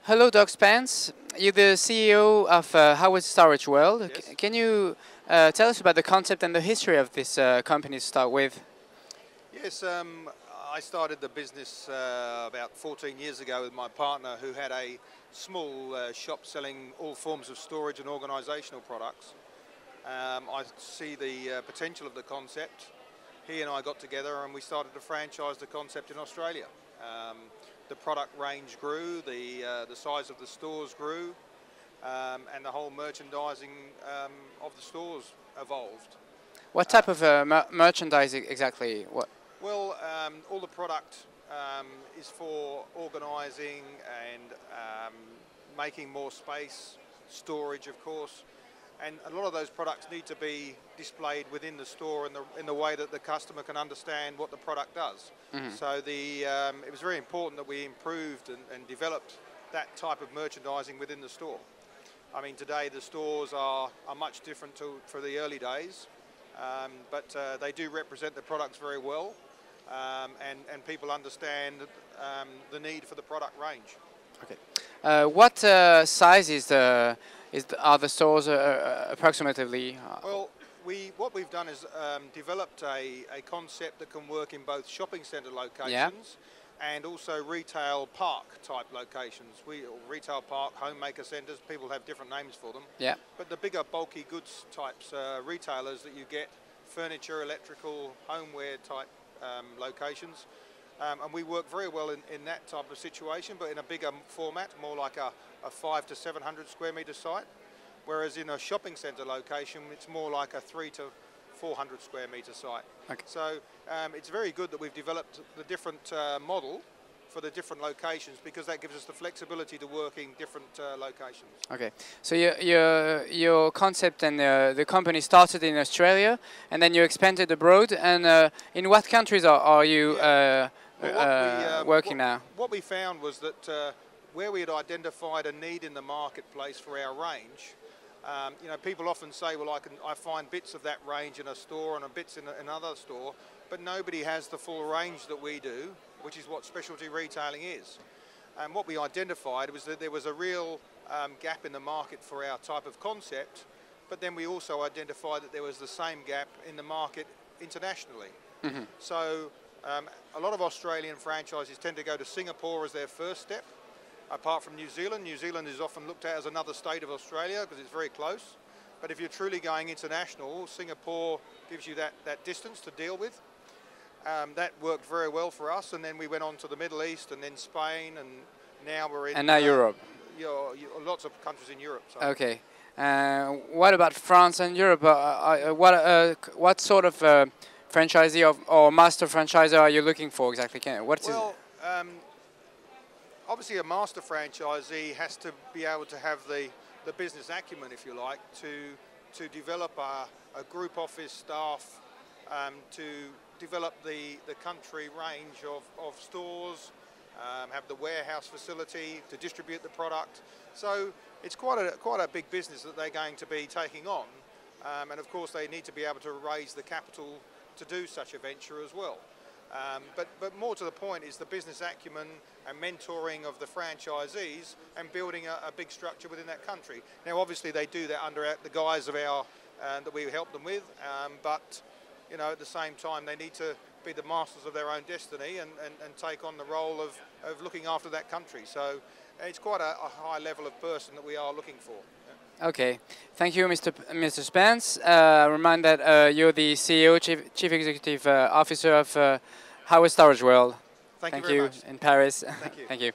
Hello, Doug Spence. You're the CEO of Howard Storage World. Yes. Can you tell us about the concept and the history of this company to start with? Yes, I started the business about 14 years ago with my partner, who had a small shop selling all forms of storage and organisational products. I see the potential of the concept. He and I got together and we started to franchise the concept in Australia. The product range grew, the size of the stores grew, and the whole merchandising of the stores evolved. What type of merchandise exactly? What? Well, all the product is for organising and making more space, storage of course, and a lot of those products need to be displayed within the store in the way that the customer can understand what the product does. Mm-hmm. So it was very important that we improved and developed that type of merchandising within the store. I mean, today the stores are much different for the early days, but they do represent the products very well, and people understand the need for the product range. Okay. What size are the stores approximately? Well, what we've done is developed a concept that can work in both shopping centre locations and also retail park type locations. Retail park, homemaker centres, people have different names for them. Yeah. But the bigger bulky goods types retailers that you get, furniture, electrical, homeware type locations. And we work very well in that type of situation, but in a bigger format, more like a 500 to 700 square metre site. Whereas in a shopping centre location, it's more like a 300 to 400 square metre site. Okay. So it's very good that we've developed the different model for the different locations, because that gives us the flexibility to work in different locations. Okay. So your concept and the company started in Australia, and then you expanded abroad. And in what countries are you working now? What we found was that where we had identified a need in the marketplace for our range, people often say, well, I find bits of that range in a store and bits in another store, but nobody has the full range that we do, which is what specialty retailing is. And what we identified was that there was a real gap in the market for our type of concept, but then we also identified that there was the same gap in the market internationally. Mm-hmm. So a lot of Australian franchises tend to go to Singapore as their first step. Apart from New Zealand. New Zealand is often looked at as another state of Australia because it's very close. But if you're truly going international, Singapore gives you that distance to deal with. That worked very well for us, and then we went on to the Middle East and then Spain, and now we're in... And now Europe. Lots of countries in Europe. So. Okay. What about France and Europe? What sort of franchisee or master franchisor are you looking for exactly? Obviously a master franchisee has to be able to have the business acumen, if you like, to develop a group office staff, to develop the country range of stores, have the warehouse facility to distribute the product. So it's quite a big business that they're going to be taking on, and of course they need to be able to raise the capital to do such a venture as well. But more to the point is the business acumen and mentoring of the franchisees and building a big structure within that country. Now, obviously, they do that under the guise of that we help them with, but at the same time, they need to be the masters of their own destiny and take on the role of looking after that country. So it's quite a high level of person that we are looking for. Okay, thank you, Mr. Spence. Remind that you're the CEO, Chief Executive Officer of Howard Storage World. Thank you very much. In Paris. Thank you. Thank you.